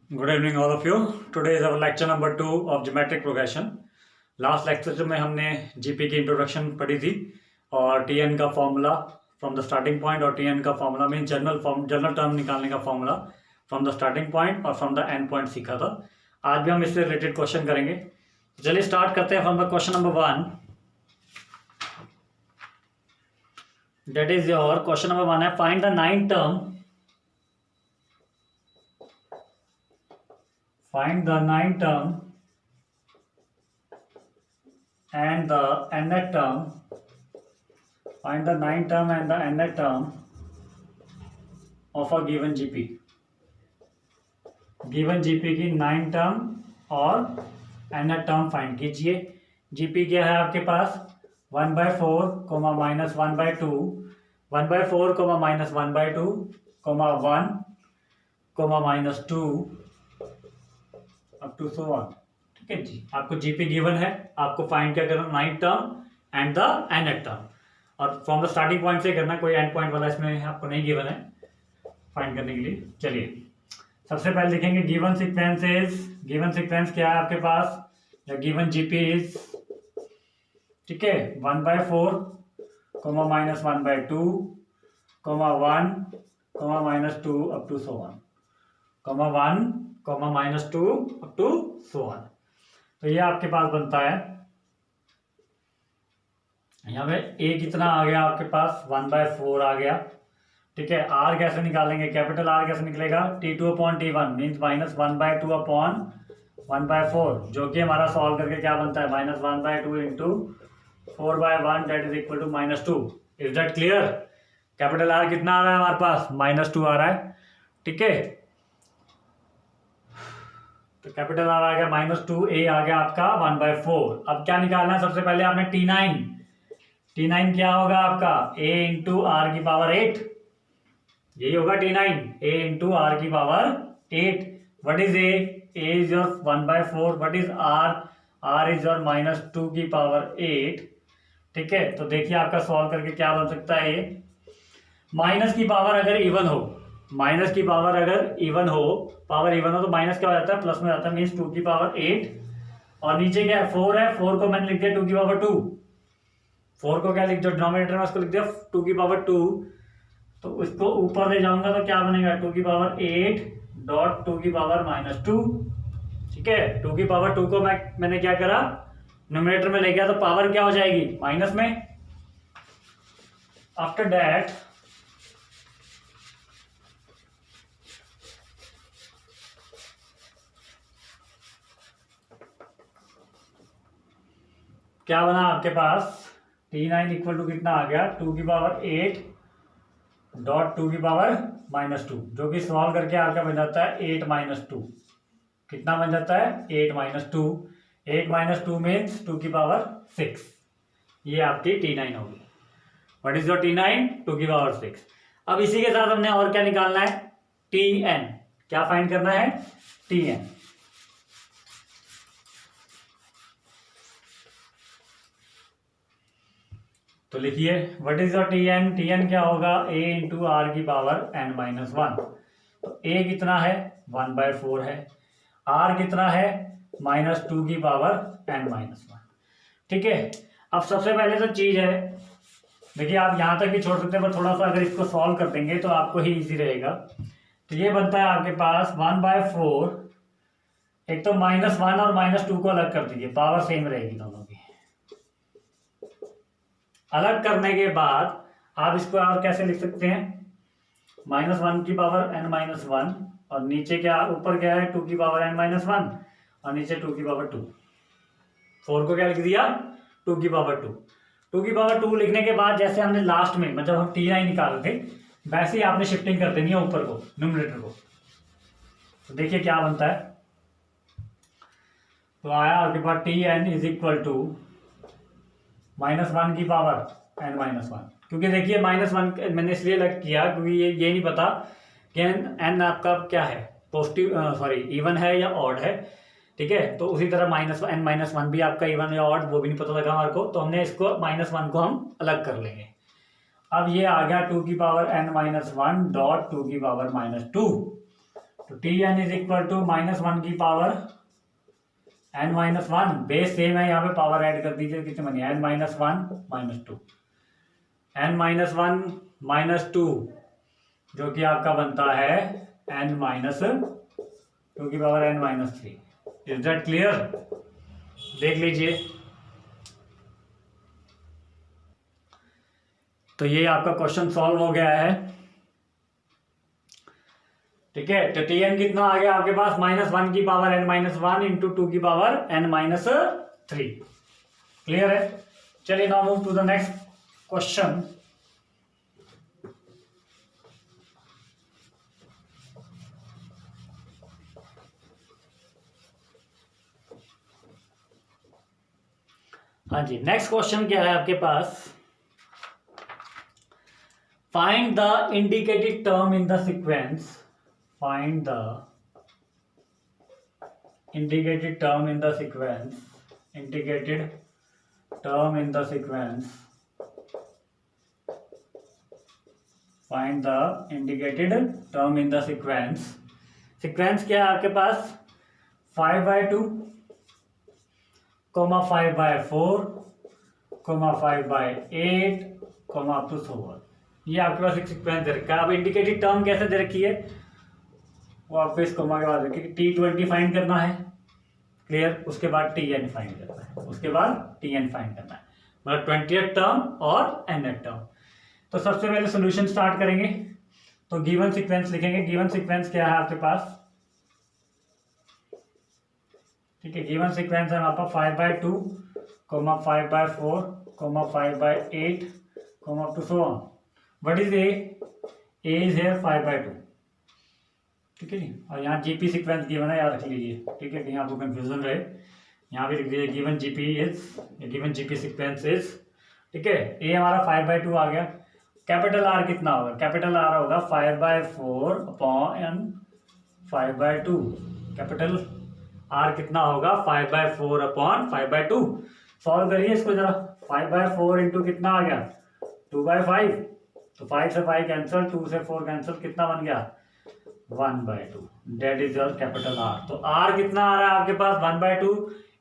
Good evening all of you. Today is our lecture number 2 of geometric progression. Last lecture में हमने GP की introduction पढ़ी थी और टीएन का formula from the starting point और टीएन का फॉर्मूला मीन जनरल टर्म निकालने का formula from the starting point और फ्रॉम द एंड पॉइंट सीखा था। आज भी हम इससे रिलेटेड क्वेश्चन करेंगे। चलिए स्टार्ट करते हैं from the question number 1। That is your question number 1 है find the nine term Find the ninth term and the nth term. Find the ninth term and the nth term of a given GP. Given GP की nine term और nth term find कीजिए। GP क्या है आपके पास 1/4, minus 1/2, 1/4, minus 1/2, 1, minus 2 up to so on. ठीक है जी, आपको जीपी गिवन है, आपको फाइंड क्या करना ninth term and the nth term और फ्रॉम द स्टार्टिंग पॉइंट से करना, कोई एंड पॉइंट वाला इसमें आपको नहीं गिवन है फाइंड करने के लिए। चलिए सबसे पहले लिखेंगे गिवन सीक्वेंस क्या है आपके पास, गिवन जीपी इज, ठीक है 1/4, minus 1/2, 1, minus 2 up to so on, 1, minus 2 up to so on. तो ये आपके पास बनता है, यहाँ पे ए कितना आ गया आपके पास 1/4 आ गया। ठीक है, आर कैसे निकालेंगे, कैपिटल आर कैसे निकलेगा T2/T1 मीन्स माइनस 1/2/1/4, जो कि हमारा सॉल्व करके क्या बनता है minus 1/2 into 4/1 that is equal to -2। Is that clear? Capital R कितना आ रहा है हमारे पास -2 आ रहा है। ठीक है, तो कैपिटल आर आ गया -2, ए आ गया आपका 1/4। अब क्या निकालना है, सबसे पहले आपने T9 क्या होगा आपका a इंटू आर की पावर 8, यही होगा T9 a इंटू आर की power 8। What is a is your 1/4, what is r is your -2 की पावर 8। ठीक है, तो देखिए आपका सॉल्व करके क्या बन सकता है, ये माइनस की पावर अगर इवन हो, पावर इवन हो तो माइनस क्या हो जाता है प्लस में जाता है, मीन्स 2 की पावर 8 और नीचे क्या है 4 है, 4 को मैंने लिख दिया 2 की पावर 2, 4 को क्या लिख, जो डिनोमिनेटर में उसको लिख दिया 2 की पावर 2, तो उसको ऊपर ले जाऊंगा तो क्या बनेगा 2 की पावर 8 डॉट 2 की पावर -2। ठीक है, 2 की पावर 2 को मैंने क्या करा डिनोमिनेटर में ले गया तो पावर क्या हो जाएगी माइनस में। आफ्टर दैट क्या बना आपके पास T9 इक्वल टू कितना आ गया 2 की पावर 8 डॉट 2 की पावर -2, जो कि सॉल्व करके आपका बन जाता है 8 - 2। कितना बन जाता है 8 - 2, 8 - 2 मीन्स 2 की पावर 6। ये आपकी T9 होगी। व्हाट इज योर T9 2 की पावर 6। अब इसी के साथ हमने और क्या निकालना है Tn, क्या फाइंड करना है Tn। तो लिखिए व्हाट इज योर Tn क्या होगा a इंटू आर की पावर n-1। तो a कितना है 1/4 है, r कितना है -2 की पावर n-1। ठीक है, अब सबसे पहले तो चीज है, देखिए आप यहां तक भी छोड़ सकते हैं पर थोड़ा सा अगर इसको सॉल्व कर देंगे तो आपको ही इजी रहेगा। तो ये बनता है आपके पास 1/4, एक तो -1 और -2 को अलग कर दीजिए, पावर सेम रहेगी दोनों की। अलग करने के बाद आप इसको और कैसे लिख सकते हैं -1 की पावर n-1 और नीचे क्या ऊपर क्या है 2 की पावर n-1 और नीचे 2 की पावर 2। 4 को क्या लिख दिया 2 की पावर 2। 2 की पावर 2 लिखने के बाद जैसे हमने लास्ट में मतलब हम T9 निकाल रहे थे वैसे ही आपने शिफ्टिंग कर देनी है ऊपर को न्यूमरेटर को। तो देखिए क्या बनता है, तो आया आपके पास Tn इज इक्वल टू -1 की पावर n-1, क्योंकि देखिए -1 मैंने इसलिए अलग किया क्योंकि ये नहीं पता कि n आपका क्या है पॉजिटिव इवन है या ऑड है। ठीक है, तो उसी तरह -n-1 भी आपका इवन या ऑड, वो भी नहीं पता लगा हमारे को, तो हमने इसको -1 को हम अलग कर लेंगे। अब ये आ गया 2 की पावर n-1 डॉट 2 की पावर -2। तो Tn इज इक्वल टू -1 की पावर n-1, बेस सेम है, यहाँ पे पावर ऐड कर दीजिए, कितने बनी n-1 -2, n-1 -2 जो कि आपका बनता है n-2 की power n-3। Is that clear? देख लीजिए। तो ये आपका क्वेश्चन सॉल्व हो गया है। ठीक है, तो Tn कितना आ गया आपके पास -1 की पावर n-1 इंटू 2 की पावर n-3। क्लियर है? चलिए now move to the next question. हाँ जी, नेक्स्ट क्वेश्चन क्या है आपके पास? Find the indicated term in the sequence, find the indicated term in the sequence, indicated term in the sequence, find the indicated term in the sequence। sequence क्या है आपके पास? 5/2, 5/4, 5/8, up to so on। ये आपके पास एक sequence दे रखा है। अब indicated term कैसे दे रखी है वो आपको इस कोमा के बाद देखिए, T20 फाइंड करना है, क्लियर। उसके बाद Tn फाइंड करना है, उसके बाद Tn फाइंड करना है, मतलब 20th टर्म और nth टर्म। तो सबसे पहले सॉल्यूशन स्टार्ट करेंगे। तो गिवन सीक्वेंस लिखेंगे। गिवन सीक्वेंस क्या है आपके पास? ठीक है, गिवन सीक्वेंस है आपका 5/2, 5/4, 5/8, up to so on। What is a? Is here 5/2। ठीक है जी, और यहाँ जीपी सीक्वेंस गिवन है, याद रख लीजिए। ठीक है, कहीं आपको कंफ्यूजन रहे, यहाँ भी लिख दीजिए given GP is, given GP sequence is. ठीक है, ए हमारा 5/2 आ गया। कैपिटल आर कितना होगा? कैपिटल आर होगा 5/4 अपॉन 5/2। कैपिटल आर कितना होगा? 5/4 अपॉन 5/2। सॉल्व करिए इसको जरा। 5/4 इंटू कितना आ गया? 2/5। तो 5 से 5 कैंसिल, 2 से 4 कैंसिल, कितना बन गया? 1/2। That is your capital R. तो आर कितना आ रहा है आपके पास? 1/2।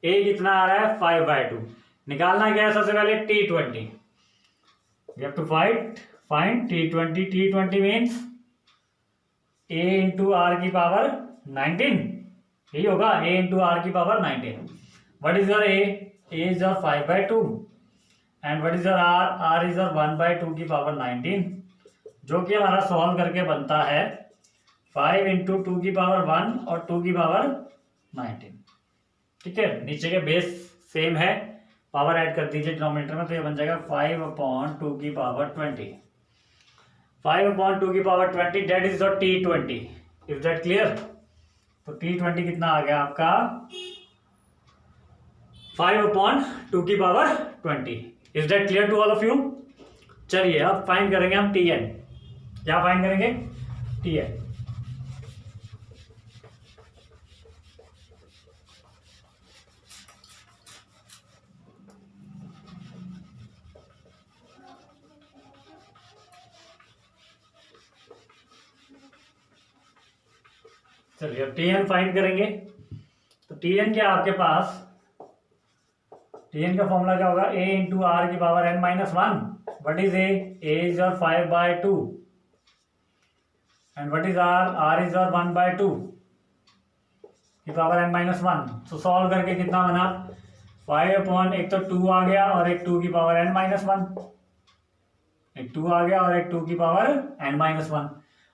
ए कितना आ रहा है? 5/2। निकालना क्या है सबसे पहले? T20। You have to find T20। T20 means A into are की पावर 19, यही होगा, ए इंटू आर की power 19। What is your A? A is your 5/2 and what is your R? R is your 1/2 की power 19, जो कि हमारा solve करके बनता है 5 इंटू 2 की पावर 1 और 2 की पावर 19। ठीक है, नीचे के बेस सेम है, पावर ऐड कर दीजिए डिनोमिनेटर में, तो ये बन जाएगा 5/2 की पावर 20। 5/2 की power 20, that is your T20। Is that clear? तो T20 कितना आ गया आपका? 5/2 की power 20। Is that clear to all of you? चलिए अब फाइंड करेंगे हम Tn। क्या फाइंड करेंगे? Tn। चलिए अब Tn फाइंड करेंगे। तो Tn क्या आपके पास? Tn का फॉर्मूला क्या होगा? a इंटू आर की power n-1। What is a? a is your 5/2 and what is r? r is your 1/2 की पावर n-1। तो सॉल्व करके कितना बना? 5 एक तो 2 आ गया और एक 2 की पावर n-1, एक 2 आ गया और एक 2 की पावर n-1।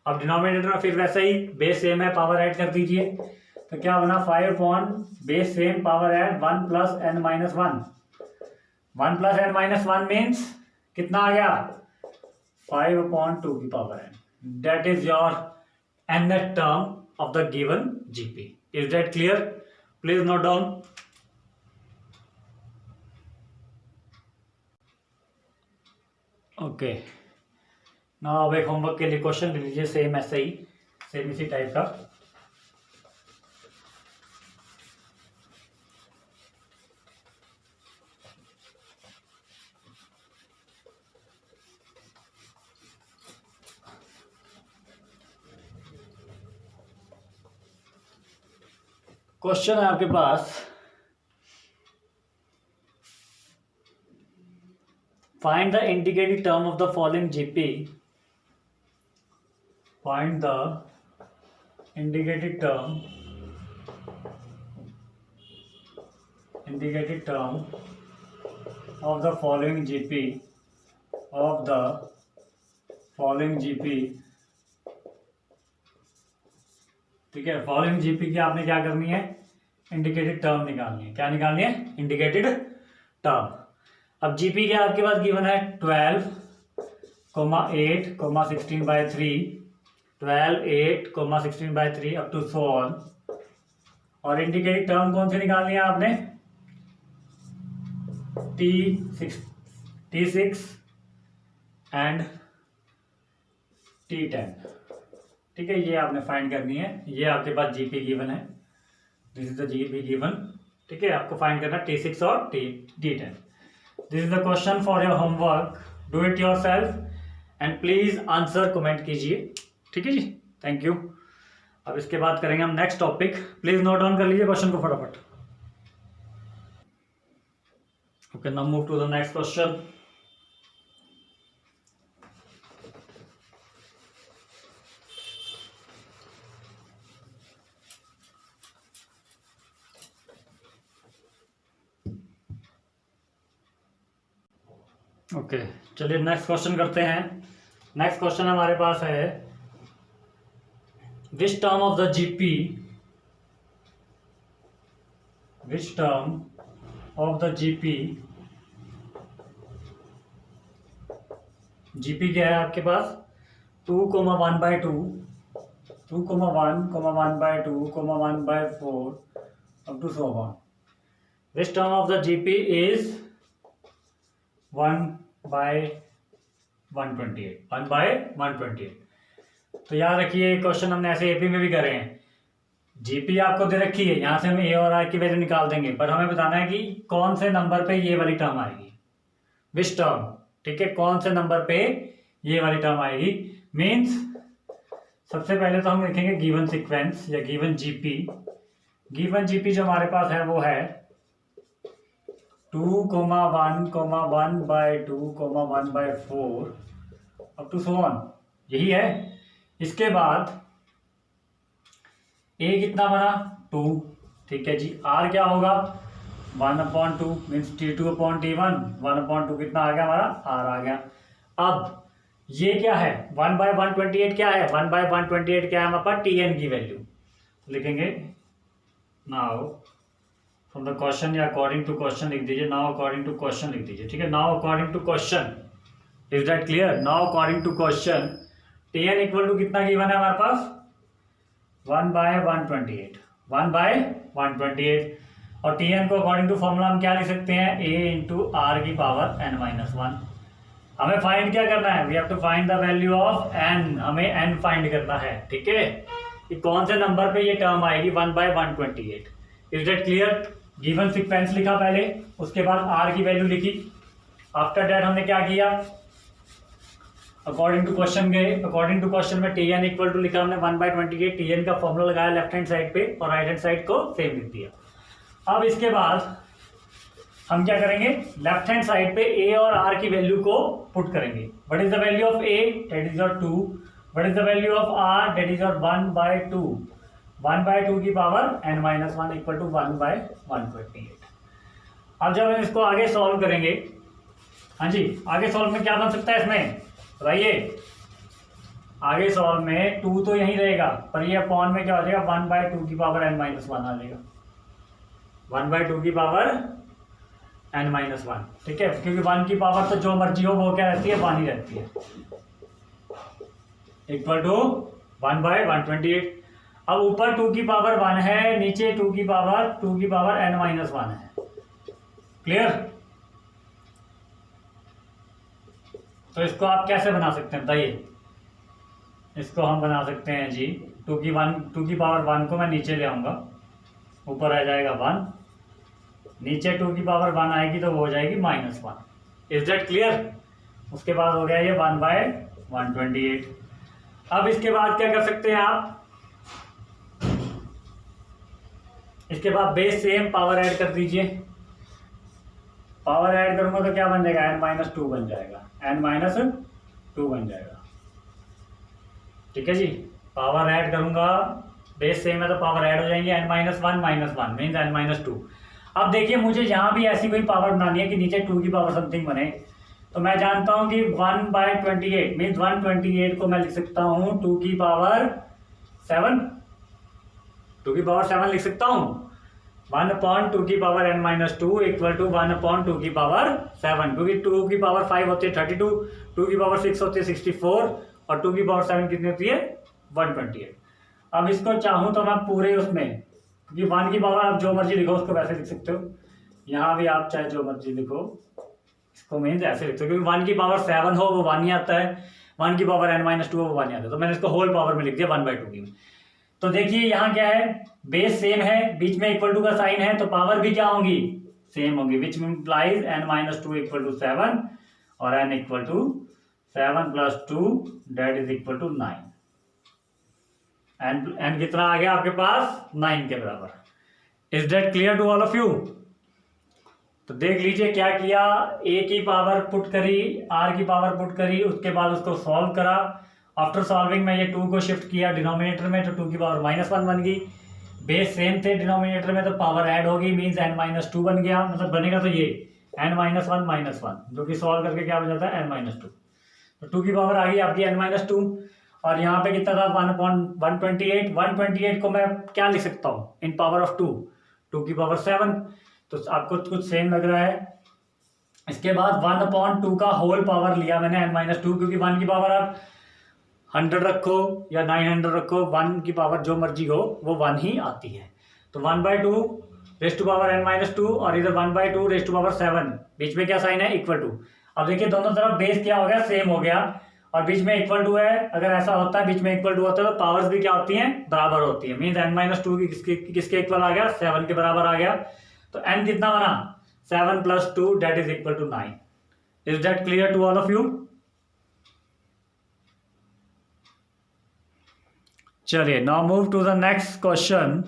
अब डिनोमिनेटर में फिर वैसे ही बेस सेम है, पावर ऐड कर दीजिए। तो क्या बना? 5 base same power add 1 plus n-1। 1 plus n-1 means कितना आ गया? 5/2 की power n। That is your nth term of the given GP. Is that clear? Please note down. Okay, now अब एक होमवर्क के लिए क्वेश्चन ले लीजिए, सेम ऐसे ही, सेम इसी टाइप का। क्वेश्चन है आपके पास, find the integrated term of the following GP, find the integrated term of the following GP ठीक है। फॉलोइंग जीपी की आपने क्या करनी है, इंडिकेटेड टर्म निकालनी है। क्या निकालनी है, इंडिकेटेड टर्म। अब जीपी क्या आपके पास गिवन है 12, 8, 16/3, 12, 8, 16/3 अप टू सो ऑन। और इंडिकेटेड टर्म कौन सी निकालनी है आपने, T6 एंड T10। ठीक है, ये आपने फाइंड करनी है। ये आपके पास जीपी गिवन है, this is the GP given. ठीक है, आपको फाइंड करना T6 और T10। This is the question for your homework, do it your self and please answer comment कीजिए। ठीक है जी, थैंक यू। अब इसके बाद करेंगे हम next topic. Please note down कर लीजिए क्वेश्चन को फटाफट। Okay, now move to the next question. Okay चलिए नेक्स्ट क्वेश्चन करते हैं। नेक्स्ट क्वेश्चन हमारे पास है, which term of the GP, which term of the GP, GP क्या है आपके पास 2, 1/2, 2, 1, 1/2, 1/4 up to so on. Which term of the GP is 1/128, 1/128। तो याद रखिए क्वेश्चन हमने ऐसे एपी में भी करे हैं। जीपी आपको दे रखी है, यहाँ से हम ए और आर की वैल्यू निकाल देंगे, पर हमें बताना है कि कौन से नंबर पे ये वाली टर्म आएगी, विच टर्म। ठीक है, कौन से नंबर पे ये वाली टर्म आएगी। मीन्स सबसे पहले तो हम लिखेंगे गिवन सीक्वेंस या गिवन जीपी। गिवन जीपी जो हमारे पास है वो है 2, 1, 1/2, 1/4 अप टू सो ऑन, यही है। इसके बाद ए कितना बना 2। ठीक है जी, आर क्या होगा 1/2 मीन्स T2/T1, 1/2 कितना आ गया हमारा, आर आ गया। अब ये क्या है 1/128, क्या है 1/128 क्या है हमारे पास, Tn की वैल्यू लिखेंगे। नाउ फ्रॉम द क्वेश्चन या अकॉर्डिंग टू क्वेश्चन लिख दीजिए, नाउ अकॉर्डिंग टू क्वेश्चन लिख दीजिए। ठीक है, now according to question, is that clear. Now according to question Tn equal to कितना गिवन है हमारे पास 1/128, 1/128। और Tn को अकॉर्डिंग टू फॉर्मूला हम क्या लिख सकते हैं, a इंटू आर की पावर n-1। हमें फाइंड क्या करना है, we have to find the value of n, हमें n फाइंड करना है। ठीक है, कि कौन से नंबर पे ये टर्म आएगी 1/128। Is that clear. Given sequence लिखा पहले, उसके बाद r की वैल्यू लिखी। आफ्टर दैट हमने क्या किया, अकॉर्डिंग टू क्वेश्चन गए। अकॉर्डिंग टू क्वेश्चन में Tn इक्वल टू लिखा हमने 1/28, Tn का फॉर्मूला लगाया लेफ्ट हैंड साइड पे और राइट हैंड साइड को सेम लिख दिया। अब इसके बाद हम क्या करेंगे, लेफ्ट हैंड साइड पे a और r की वैल्यू को पुट करेंगे। What is the value of a, that is your 2। What is the value of r, that is your 1/2, 1/2 की पावर n-1 इक्वल टू 1/128। अब जब हम इसको आगे सॉल्व करेंगे, हाँ जी, आगे सॉल्व में क्या बन सकता है इसमें बताइए। आगे सॉल्व में 2 तो यहीं रहेगा, पर ये अपॉन में क्या हो जाएगा 1/2 की पावर n-1 आ जाएगा, 1/2 की पावर n-1। ठीक है, क्योंकि 1 की पावर तो जो मर्जी हो वो क्या रहती है, 1 ही रहती है, इक्वल टू 1/128। अब ऊपर 2 की पावर 1 है, नीचे 2 की पावर n-1 है। क्लियर। तो इसको आप कैसे बना सकते हैं बताइए। इसको हम बना सकते हैं जी, 2 की पावर 1 को मैं नीचे ले आऊंगा, ऊपर आ जाएगा 1, नीचे 2 की पावर 1 आएगी तो वो हो जाएगी -1। Is that clear. उसके बाद हो गया ये 1/128। अब इसके बाद क्या कर सकते हैं आप, इसके बाद बेस सेम, पावर ऐड कर दीजिए। पावर ऐड करूंगा तो क्या बन जाएगा, n-2 बन जाएगा, n-2 बन जाएगा। ठीक है जी, पावर ऐड करूंगा, बेस सेम है तो पावर ऐड हो जाएंगे, n-1 मीन्स n-2। अब देखिए मुझे यहाँ भी ऐसी कोई पावर बनानी है कि नीचे 2 की पावर समथिंग बने, तो मैं जानता हूं कि 1/28 मीन्स 128 को मैं लिख सकता हूं 2 की पावर 7, 2 की पावर 7 लिख सकता हूं। 1/2 की पावर n-2 इक्वल टू 1/2 की पावर 7, क्योंकि 2 की पावर 5 होती है 32, 2 की पावर 6 होती है 64 और 2 की पावर 7 कितनी होती है 128। अब इसको चाहूं तो मैं पूरे उसमें, क्योंकि 1 की पावर आप जो मर्जी लिखो उसको वैसे लिख सकते हो, यहाँ भी आप चाहे जो मर्जी लिखो इसको मीन्स ऐसे लिखते हो, क्योंकि 1 की पावर 7 हो वो 1 ही आता है, 1 की पावर n-2 हो वो 1 ही आता है, तो मैंने इसको होल पावर में लिख दिया 1/2 की। तो देखिए यहाँ क्या है, बेस सेम है, बीच में इक्वल टू का साइन है, तो पावर भी क्या होंगी, सेम होंगी, which implies n-2 equal to 7 और n equal to 7 + 2 that is equal to 9। n कितना आ गया आपके पास, 9 के बराबर। Is that clear to all of you? तो देख लीजिए क्या किया, a की पावर पुट करी, r की पावर पुट करी, उसके बाद उसको सॉल्व करा। आफ्टर सॉल्विंग में ये 2 को शिफ्ट किया डिनोमिनेटर में, तो 2 की पावर -1 बन गई। बेस सेम थे डिनोमिनेटर में, तो पावर ऐड होगी मीन्स n-2 बन गया, मतलब बनेगा तो ये n-1 जो कि सॉल्व करके क्या बन जाता है n-2। तो 2 की पावर आ गई आपकी n-2, और यहाँ पे कितना था 1/128। 128 को मैं क्या लिख सकता हूँ इन पावर ऑफ 2, 2 की पावर 7, तो आपको कुछ सेम लग रहा है। इसके बाद 1/2 का होल पावर लिया मैंने n-2, क्योंकि 1 की पावर आप 100 रखो या 900 रखो, 1 की पावर जो मर्जी हो वो 1 ही आती है। तो 1/2 रेज़ टू पावर n-2 और इधर 1/2 रेज़ टू पावर 7, बीच में क्या साइन है, इक्वल टू। अब देखिए दोनों तरफ बेस क्या हो गया, सेम हो गया, और बीच में इक्वल टू है। अगर ऐसा होता है बीच में इक्वल टू होता है तो पावर्स भी क्या होती हैं, बराबर होती है, मीन्स n-2 की किसके इक्वल आ गया, 7 के बराबर आ गया। तो n कितना बना, 7 + 2 that is equal to 9। Is that clear to all of you? चलिए now move to the next question.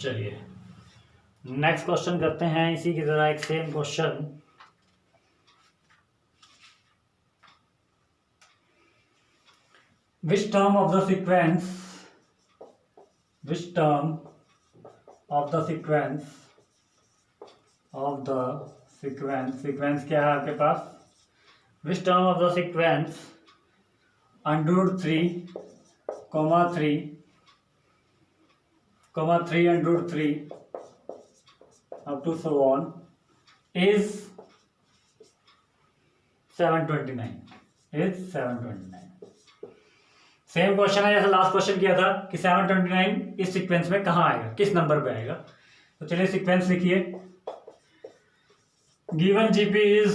चलिए नेक्स्ट क्वेश्चन करते हैं, इसी की तरह एक same question. Which term of the sequence sequence क्या है आपके पास, which term of the sequence √3, 3 up to so on is 729। Same question है जैसे लास्ट क्वेश्चन किया था कि 729 इस सीक्वेंस में कहाँ आएगा, किस नंबर पे आएगा। तो चलिए सीक्वेंस लिखिए, गिवन जीपी इज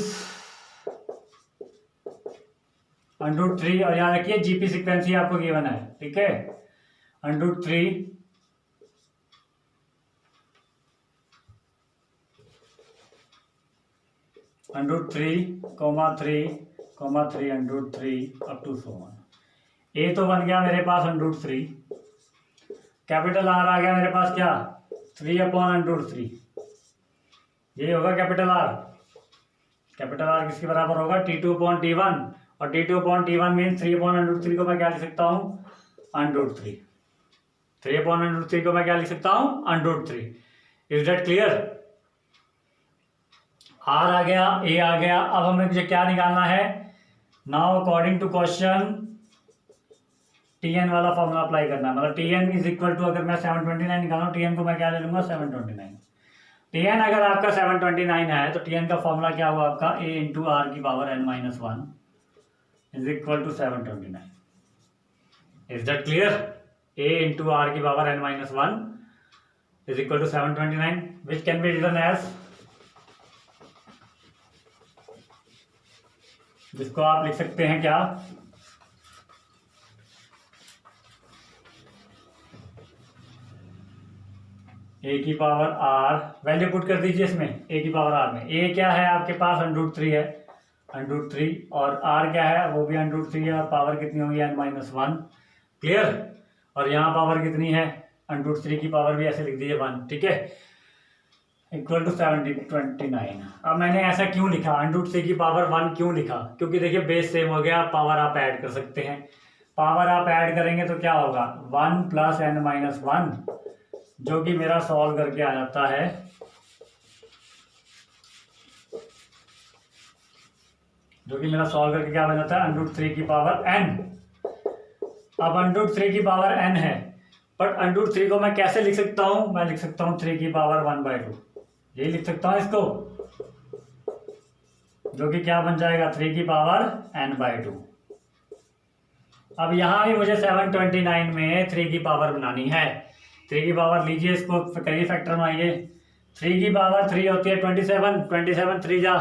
√3, और याद रखिए जीपी सीक्वेंस ही आपको गिवन है, ठीक है, √3 3 up to so on। ए तो बन गया मेरे पास √3, कैपिटल आर आ गया मेरे पास क्या, 3/√3, ये होगा कैपिटल आर। कैपिटल आर किसके बराबर होगा, T2/T1, और T2/T1 मीन्स 3/√3 को मैं क्या लिख सकता हूँ, √3। 3/√3 को मैं क्या लिख सकता हूँ, √3। Is that clear? आर आ गया, ए आ गया। अब हमें मुझे क्या निकालना है, now according to question Tn वाला फॉर्मूला अप्लाई करना है, मतलब Tn इज इक्वल टू, अगर मैं 729 निकालूँ Tn को मैं क्या ले लूंगा, 729। Tn अगर आपका 729 है तो Tn का फॉर्मूला क्या हुआ आपका, a × r की power n-1 is equal to 729। Is that clear? a × r की power n-1 is equal to 729, which can be written as जिसको आप लिख सकते हैं क्या, ए की पावर आर, वैल्यू पुट कर दीजिए इसमें ए की पावर आर में। ए क्या है आपके पास √3 है, √3, और आर क्या है वो भी √3 है, और पावर कितनी होगी n-1। क्लियर। और यहाँ पावर कितनी है, √3 की पावर भी ऐसे लिख दीजिए 1, ठीक है, इक्वल टू 29। अब मैंने ऐसा क्यों लिखा, √3 की पावर 1 क्यों लिखा, क्योंकि देखिए बेस सेम हो गया, पावर आप ऐड कर सकते हैं। पावर आप ऐड करेंगे तो क्या होगा, 1 + n-1, जो कि मेरा सॉल्व करके आ जाता है क्या बन जाता है, √3 की पावर n। अब √3 की पावर n है, बट √3 को मैं कैसे लिख सकता हूं, मैं लिख सकता हूं 3 की पावर 1/2, ये लिख सकता हूं इसको, जो कि क्या बन जाएगा 3 की पावर n/2। अब यहां भी मुझे 729 में 3 की पावर बनानी है। 3 की पावर लीजिए, इसको करिए फैक्टर में आइए। 3 की पावर 3 होती है 27, 27 3 जा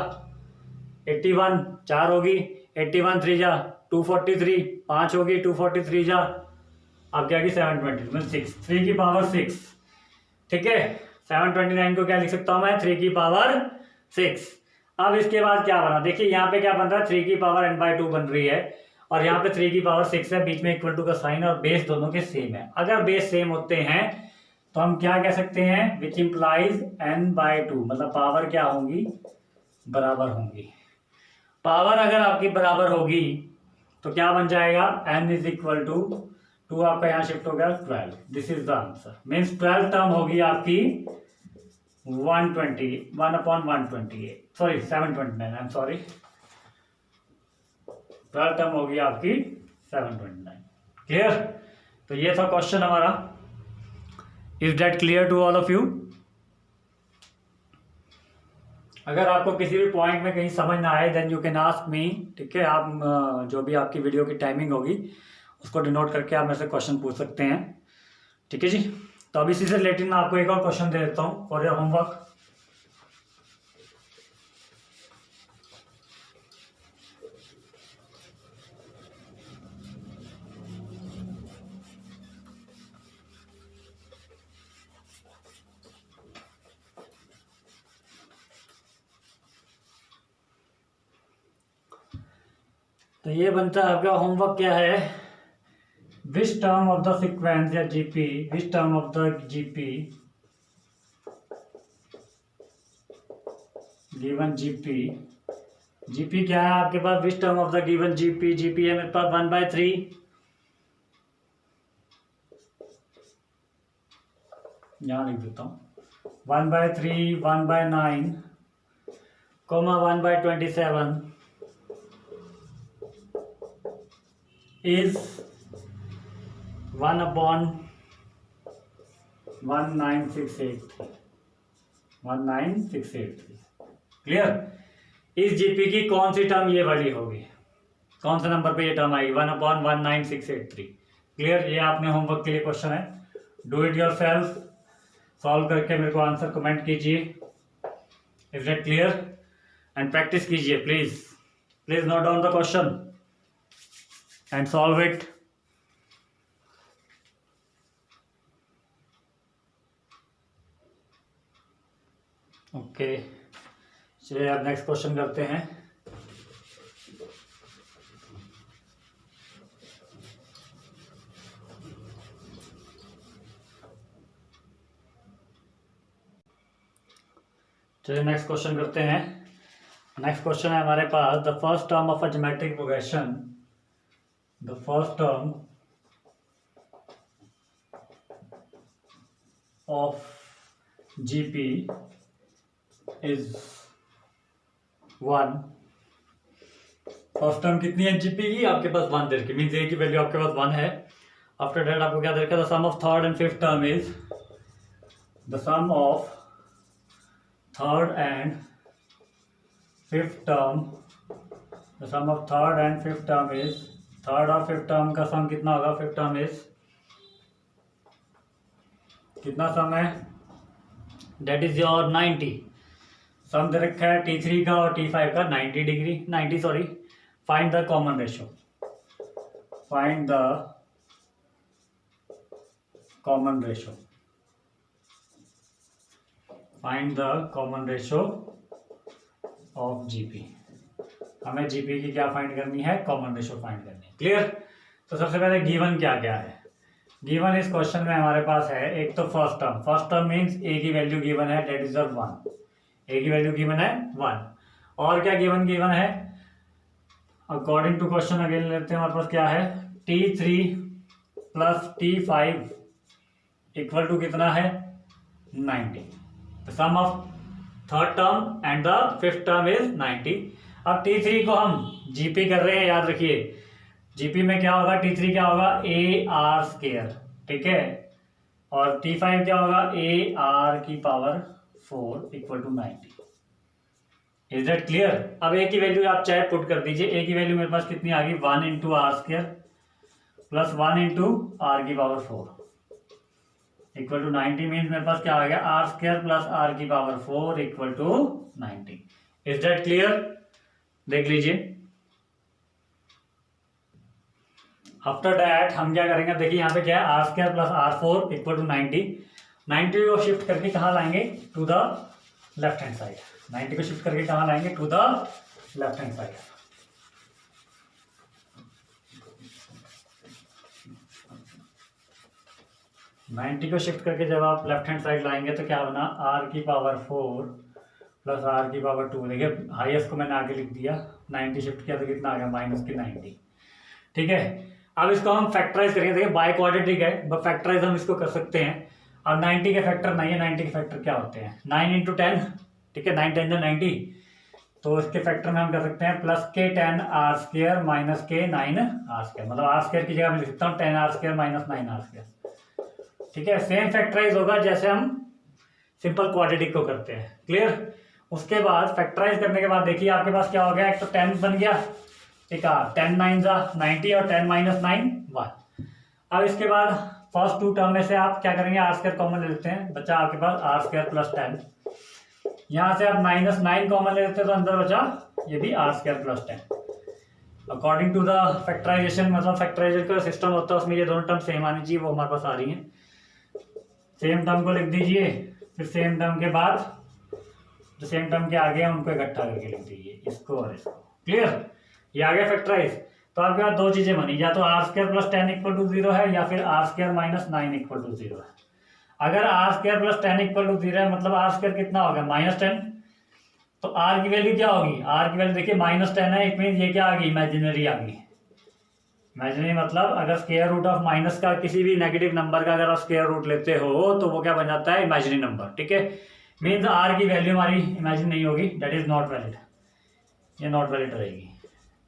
81, 4 होगी, 81 3 जा 243, 5 होगी, 243 जा अब क्या की 720 मतलब 6, 3 की पावर 6, ठीक है। 729 को क्या लिख सकता हूं मैं, 3 की पावर 6। अब इसके बाद क्या बना, देखिए यहाँ पे क्या बन रहा है, 3 की पावर n/2 बन रही है, और यहाँ पे 3 की पावर 6 है, बीच में इक्वल टू का साइन, और बेस दोनों के सेम है। अगर बेस सेम होते हैं तो हम क्या कह सकते हैं, विच इंप्लाइज n/2, मतलब पावर क्या होंगी, बराबर होंगी। पावर अगर आपकी बराबर होगी तो क्या बन जाएगा, n = 2, आपका यहाँ शिफ्ट हो गया 12। This is the answer, means 12 term होगी आपकी 1/128, sorry 729, I am sorry, 12 term होगी आपकी 729। क्लियर। तो ये था क्वेश्चन हमारा। Is that clear to all of you. अगर आपको किसी भी पॉइंट में कहीं समझ ना आए then you can ask me, ठीक है। आप जो भी आपकी वीडियो की टाइमिंग होगी उसको डिनोट करके आप मेरे से क्वेश्चन पूछ सकते हैं, ठीक है जी। तो अब इसी से रिलेटेड मैं आपको एक और क्वेश्चन दे देता हूँ फॉर योर होमवर्क। तो ये बनता है आपका होमवर्क, क्या है, which term of the sequence या GP, which term of the GP given GP क्या है आपके पास, which term of the given GP है मेरे पास 1/3, यहां लिख देता हूं 1/3, 1/9, 1/27 is 1/19683, 19683। क्लियर। इस जीपी की कौन सी टर्म ये वाली होगी, कौन से नंबर पे ये टर्म आएगी, 1/19683। क्लियर। ये आपने होमवर्क के लिए क्वेश्चन है, do it yourself, solve करके मेरे को आंसर कमेंट कीजिए। Is that clear. And practice कीजिए please note down the question and solve it। Okay, चलिए अब नेक्स्ट क्वेश्चन करते हैं। चलिए नेक्स्ट क्वेश्चन करते हैं। नेक्स्ट क्वेश्चन है हमारे पास, the first term of a geometric progression, the first term of GP is 1। First term कितनी है जीपी की, आपके पास 1 दे रखी, मीन्स ए की वैल्यू आपके पास 1 है। आफ्टर दैट आपको क्या दे रखा है, the sum of third and fifth term is, the sum of third and fifth term, the sum of third and fifth term is, third और फिफ्थ टर्म का सम कितना होगा, फिफ्थ टर्म इज कितना सम है, डेट इज योर 90। सम दे रखा है T3 का और T5 का 90 degree, 90 sorry find the common ratio, find the common ratio, find the common ratio of GP. हमें जीपी की क्या फाइंड करनी है, कॉमन रेशो फाइंड करनी है। क्लियर। तो सबसे पहले गिवन क्या क्या है। गिवन इस क्वेश्चन में हमारे पास है, एक तो फर्स्ट टर्म मींस ए की वैल्यू गिवन है, डेट इज 1, ए की वैल्यू गिवन है 1। और क्या गिवन है, अकॉर्डिंग टू क्वेश्चन अगेन लेते हैं, हमारे पास क्या है, T3 plus T5 equal to कितना है, 90। The sum of third term and the fifth term is 90। अब T3 को हम जीपी कर रहे हैं, याद रखिए जीपी में क्या होगा, T3 क्या होगा, ए आर स्क्वायर, ठीक है, और T5 क्या होगा, ए आर की power 4 equal to 90। Is that clear. अब ए की वैल्यू आप चाहे पुट कर दीजिए, ए की वैल्यू मेरे पास कितनी आ गई, 1 into r square plus 1 into are की पावर 4 इक्वल टू 90। मीन्स मेरे पास क्या आ गया, आर स्क्वायर प्लस आर की power 4 equal to 90। Is that clear. देख लीजिए। आफ्टर दैट हम क्या करेंगे, देखिए यहाँ पे क्या है, r square plus r 4 equal to 90। 90 को शिफ्ट करके कहाँ लाएंगे, to the left hand side. 90 को शिफ्ट करके कहाँ लाएंगे, to the left hand side. Ninety को शिफ्ट करके जब आप लेफ्ट हैंड साइड लाएंगे तो क्या बना, आर की पावर 4 प्लस आर की पावर 2। देखिए हाईएस्ट को मैंने आगे लिख दिया, 90 शिफ्ट किया तो कितना आ गया, माइनस की 90। ठीक है। अब इसको हम फैक्टराइज करेंगे, देखिए बाय क्वाड्रेटिक है, बट फैक्टराइज हम इसको कर सकते हैं। अब 90 के फैक्टर नहीं है, 90 के फैक्टर क्या होते हैं, 9 इंटू 10, ठीक है, 9 10 90। तो इसके फैक्टर में हम कर सकते हैं प्लस के 10 आर स्क्वायर माइनस के 9 आर स्क्वायर, मतलब आर स्क्वायर की जगह मैं लिख सकता हूँ 10 r square minus 9 r square. ठीक है, सेम फैक्टराइज होगा जैसे हम सिंपल क्वाड्रेटिक को करते हैं। क्लियर। उसके बाद फैक्टराइज करने के बाद देखिए आपके पास क्या हो गया, एक तो 10 बन गया, ठीक है, 10 9 90 और 10 माइनस 9 1। अब इसके बाद फर्स्ट टू टर्म में से आप क्या करेंगे, आर स्क्वायर कॉमन ले लेते हैं, बचा आपके पास आर स्क्वायर प्लस 10। यहाँ से आप माइनस 9 कॉमन ले लेते हैं तो अंदर बचा ये भी r square plus 10। According to the factorisation, मतलब फैक्टराइजेशन का सिस्टम होता है उसमें ये दोनों टर्म सेम आनी चाहिए, वो हमारे पास आ रही हैं। सेम टर्म को लिख दीजिए, फिर सेम टर्म के बाद जो सेम टर्म के आगे हैं उनको इकट्ठा करके लिख दीजिए, इसको और इसको। क्लियर। ये आ गया फैक्टराइज। तो आपके पास दो चीजें बनी, या तो r square plus 10 equal to 0 है, या फिर r square minus 9 equal to 0 है। अगर r square plus 10 equal to 0 है, मतलब आर स्क्वायर कितना होगा, -10। तो आर की वैल्यू क्या होगी, आर की वैल्यू देखिए -10 है, इट मीन ये क्या आ गई, इमेजिनरी आ गई। इमेजिनरी मतलब अगर स्क्वायर रूट ऑफ माइनस का किसी भी नेगेटिव नंबर का अगर आप स्क्वायर रूट लेते हो तो वो क्या बन जाता है, इमेजिनरी नंबर। ठीक है, मीन्स आर की वैल्यू हमारी इमेजिन नहीं होगी, दैट इज नॉट वैलिड, ये नॉट वैलिड रहेगी।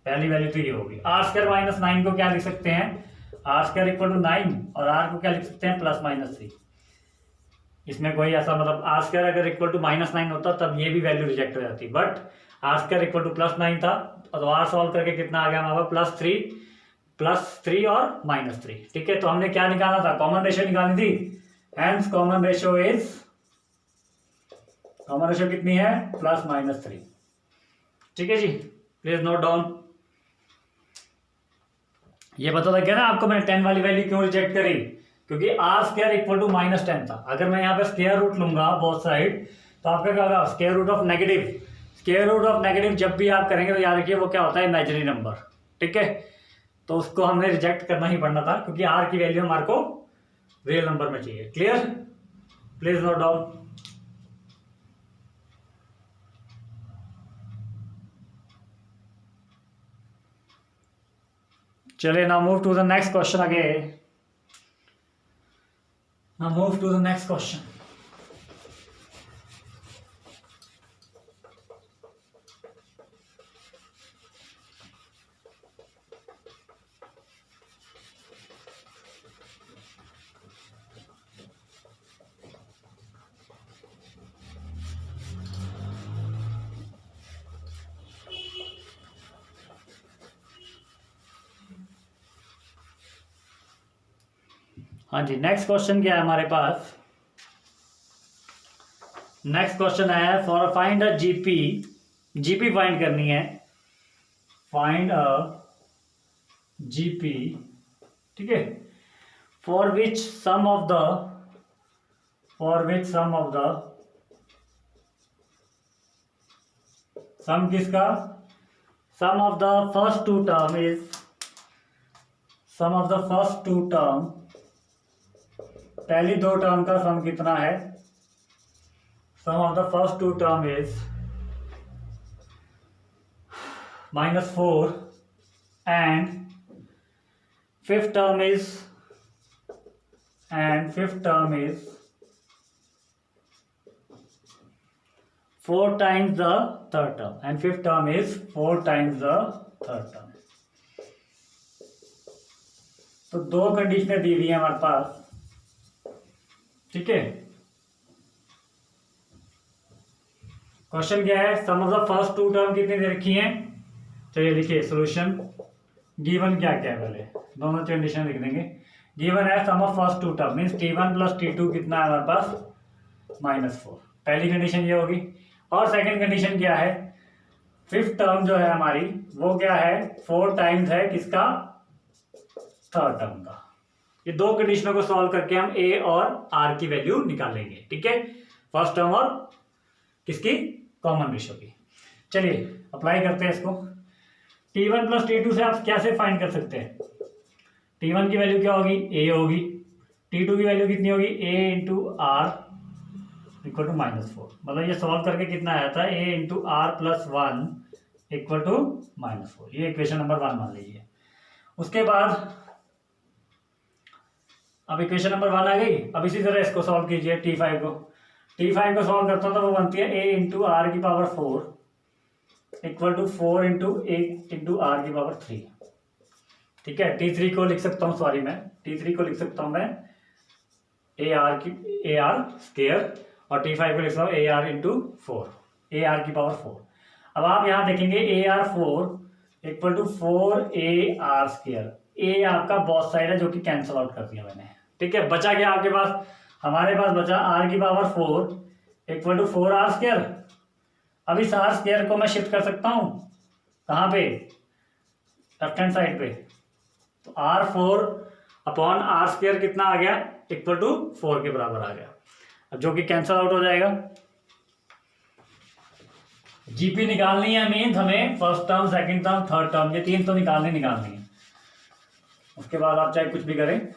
पहली वैल्यू तो ये होगी। आर स्क्वायर माइनस 9 को क्या लिख सकते हैं, आर स्क्वायर इक्वल टू 9, और आर को क्या लिख सकते हैं, प्लस माइनस 3। इसमें कोई ऐसा मतलब आर स्क्वायर अगर इक्वल टू -9 होता तब ये भी वैल्यू रिजेक्ट हो जाती, but r square equal to +9 था, तो आर सॉल्व करके कितना आ गया हमारा, +3 और -3। ठीक है, तो हमने क्या निकाला था, कॉमन रेशियो निकाली थी। हेंस कॉमन रेशियो कितनी है, +-3। ठीक है जी, प्लीज नोट डाउन। ये पता लग गया ना आपको मैंने 10 वाली वैल्यू क्यों रिजेक्ट करी, क्योंकि आर स्क्वायर इक्वल टू -10 था। अगर मैं यहाँ पे स्क्वायर रूट लूंगा बोथ साइड तो आपका क्या होगा, square root of negative. Square root of negative जब भी आप करेंगे तो याद रखिए वो क्या होता है, इमेजिनरी नंबर। ठीक है, तो उसको हमने रिजेक्ट करना ही पड़ना था, क्योंकि आर की वैल्यू हमारे को रियल नंबर में चाहिए। Clear, please note down. चलिए, now move to the next question again. Now move to the next question. हाँ जी, नेक्स्ट क्वेश्चन क्या है हमारे पास, नेक्स्ट क्वेश्चन है for find a GP find करनी है फाइंड अ जीपी, ठीक है, for which sum of the sum किसका, sum of the first two term is, sum of the first two term, पहली दो टर्म का सम कितना है, sum of the first two term is -4 and fifth term is 4 times the third term, and fifth term is 4 times the third term. तो दो कंडीशनें दी हुई है हमारे पास, ठीक है। क्वेश्चन क्या है, sum of the first two term कितनी दे रखी है, चलिए लिखिए सोल्यूशन। गिवन क्या क्या है, पहले दोनों कंडीशन लिख देंगे। गिवन है sum of first two term means T1 plus T2 कितना है हमारे पास, -4, पहली कंडीशन ये होगी। और सेकंड कंडीशन क्या है, फिफ्थ टर्म जो है हमारी वो क्या है, 4 टाइम्स है किसका, थर्ड टर्म का। ये दो कंडीशनों को सॉल्व करके हम ए और आर की वैल्यू निकालेंगे, ठीक है, फर्स्ट टर्म और किसकी, कॉमन रेशियो की। चलिए अप्लाई करते हैं इसको। T1 प्लस T2 से आप कैसे फाइंड कर सकते हैं, T1 की वैल्यू क्या होगी, ए होगी, T2 की वैल्यू कितनी होगी, a into r equal to -4। मतलब ये सॉल्व करके कितना आया था, a into r plus 1 equal to -4। ये इक्वेशन नंबर 1 मान लीजिए। उसके बाद अब इक्वेशन नंबर 1 आ गई। अब इसी तरह इसको सॉल्व कीजिए, T5 को सॉल्व करता हूँ तो वो बनती है ए इंटू आर की power 4 equal to 4 into a into are की पावर 3, ठीक है। T3 को लिख सकता हूँ, सॉरी मैं T3 को लिख सकता हूँ मैं ए आर स्क्वायर, और T5 को लिख सकता हूँ a r into 4, a r की पावर 4। अब आप यहाँ देखेंगे a r 4 equal to 4 a r square, a आपका बोथ साइड है जो कि कैंसिल आउट कर दिया मैंने, ठीक है। बचा क्या आपके पास, हमारे पास बचा आर की power 4 equal to 4 r square. अब इस आर स्क्वायर को मैं शिफ्ट कर सकता हूँ कहाँ पे, लेफ्ट हैंड साइड पे। तो R4 अपॉन आर स्क्वायर कितना आ गया, इक्वल टू 4 के बराबर आ गया, अब जो कि कैंसिल आउट हो जाएगा। जीपी निकालनी है, मीन्स हमें first term, second term, third term, ये तीन तो निकालनी है। उसके बाद आप चाहे कुछ भी करें।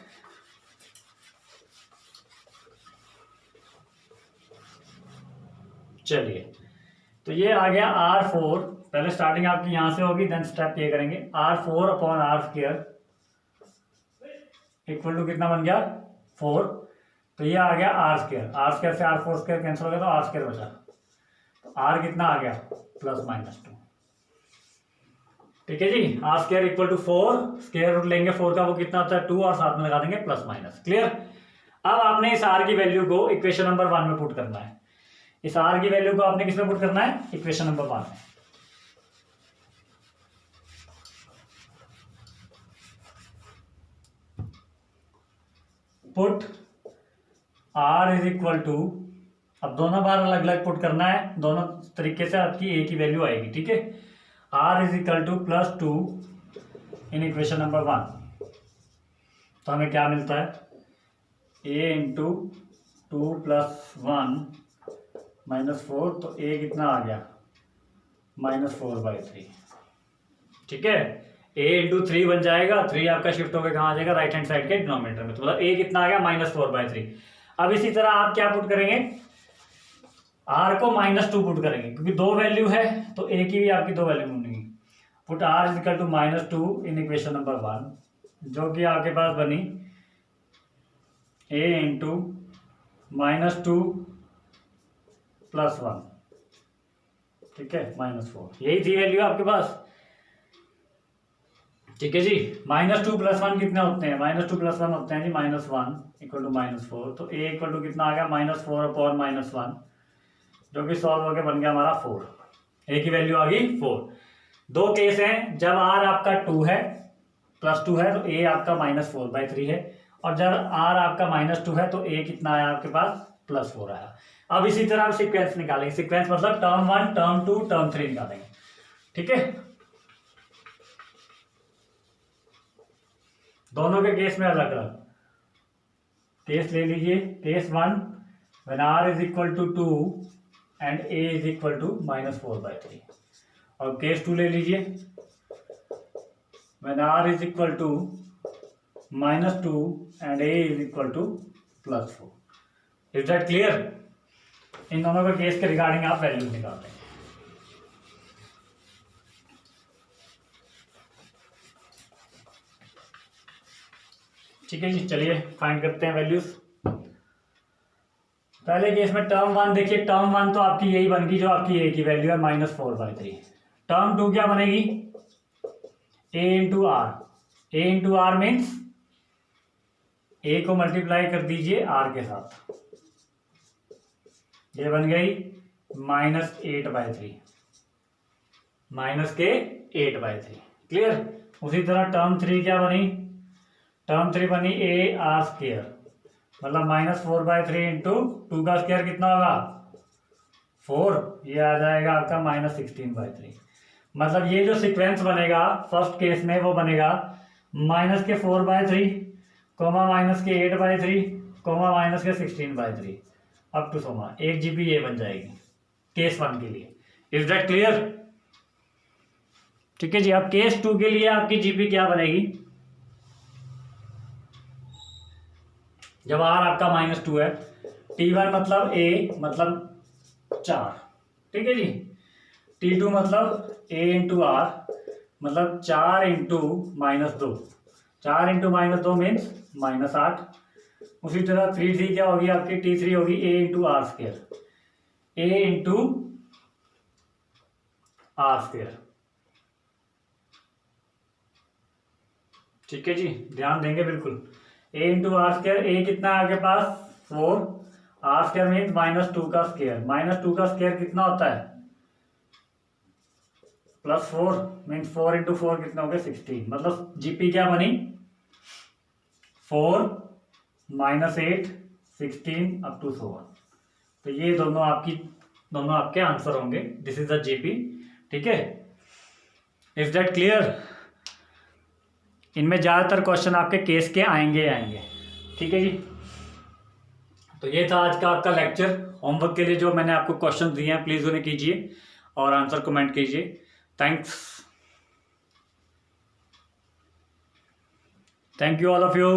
चलिए तो ये आ गया R4, पहले स्टार्टिंग आपकी यहां से होगी, देन स्टेप ये करेंगे, R4 upon r square equal to कितना बन गया, 4। तो ये आ गया आर स्क्वायर से R4 स्क्वायर कैंसिल हो गया तो आर स्क्वायर बचा, तो आर कितना आ गया, +-2, ठीक है जी। R square equal to 4, square root लेंगे 4 का, वो कितना होता है 2, और साथ में लगा देंगे +-, क्लियर। अब आपने इस आर की वैल्यू को इक्वेशन नंबर 1 में पुट करना है। इस आर की वैल्यू को आपने किस में पुट करना है, इक्वेशन नंबर 1 में। Put R is equal to, अब दोनों बार अलग अलग पुट करना है, दोनों तरीके से आपकी ए की वैल्यू आएगी, ठीक है। R is equal to +2 in equation number 1, तो हमें क्या मिलता है, a इंटू 2 + 1 -4, तो a कितना आ गया, -4/3, ठीक है। a इंटू 3 बन जाएगा, 3 आपका शिफ्ट होकर कहाँ आ जाएगा, राइट हैंड साइड के डिनोमिनेटर में, तो मतलब a कितना आ गया, -4/3। अब इसी तरह आप क्या पुट करेंगे, r को -2 पुट करेंगे, क्योंकि दो वैल्यू है तो a की भी आपकी दो वैल्यू मिलेंगी। Put r is equal to -2 in equation number 1, जो कि आपके पास बनी a इंटू -2 + 1, ठीक है, -4, यही थी वैल्यू आपके पास, ठीक है जी। -2 + 1 कितने होते हैं, -2 + 1 होते हैं जी -1 इक्वल टू -4, तो a इक्वल टू कितना आ गया, -4 अपॉन -1, जो कि सॉल्व होकर बन गया हमारा 4, a की वैल्यू आ गई 4। दो केस हैं, जब r आपका 2 है, +2 है, तो a आपका -4/3 है, और जब r आपका -2 है तो a कितना आया आपके पास, +4 आया। अब इसी तरह हम सीक्वेंस निकालेंगे, सीक्वेंस मतलब टर्म 1, टर्म 2, टर्म 3 निकालेंगे, ठीक है। दोनों के केस में अलग अलग केस ले लीजिए। Case 1 when r is equal to 2 and a is equal to -4/3, और केस 2 ले लीजिए when r is equal to -2 and a is equal to +4। Is that clear? इन दोनों के केस के रिगार्डिंग आप वैल्यू निकालते हैं। ठीक है जी, चलिए फाइंड करते हैं वैल्यूज। पहले केस में टर्म 1 देखिए, टर्म 1 तो आपकी यही बन गई जो आपकी a की वैल्यू है -4/3। टर्म 2 क्या बनेगी? a into r. a into r means a को मल्टीप्लाई कर दीजिए r के साथ, ये बन गई -8/3, -8/3। क्लियर? उसी तरह टर्म 3 क्या बनी? टर्म 3 बनी a r², मतलब -4/3 इंटू 2 का स्क्वायर कितना होगा? 4, ये आ जाएगा आपका -16/3। मतलब ये जो सीक्वेंस बनेगा फर्स्ट केस में वो बनेगा -4/3, -8/3, -16/3 अप टू सोमा 1 GB ये बन जाएगी केस 1 के लिए। Is that clear? ठीक है जी। अब केस 2 के लिए आपकी जीबी क्या बनेगी? जब r आपका -2 है, T1 मतलब a मतलब 4, ठीक है जी। T2 मतलब a इंटू आर मतलब 4 इंटू -2, 4 इंटू -2 मीन्स -8। उसी तरह 3 क्या होगी आपकी? T3 होगी a into r², a into r²। ठीक है जी, ध्यान देंगे बिल्कुल। a इंटू r², a कितना है आपके पास? 4, r² मीन्स -2 का स्क्वायर, -2 का स्क्वायर कितना होता है? +4 मीन्स 4 इंटू 4 कितना हो गया? 16। मतलब जीपी क्या बनी? 4 -8 16 अप टू 7। तो ये दोनों आपके आंसर होंगे। This is the GP. ठीक है, इज दैट क्लियर? इनमें ज़्यादातर क्वेश्चन आपके केस के आएंगे। ठीक है जी। तो ये था आज का आपका लेक्चर। होमवर्क के लिए जो मैंने आपको क्वेश्चन दिए हैं प्लीज़ उन्हें कीजिए और आंसर कमेंट कीजिए। Thank you all of you.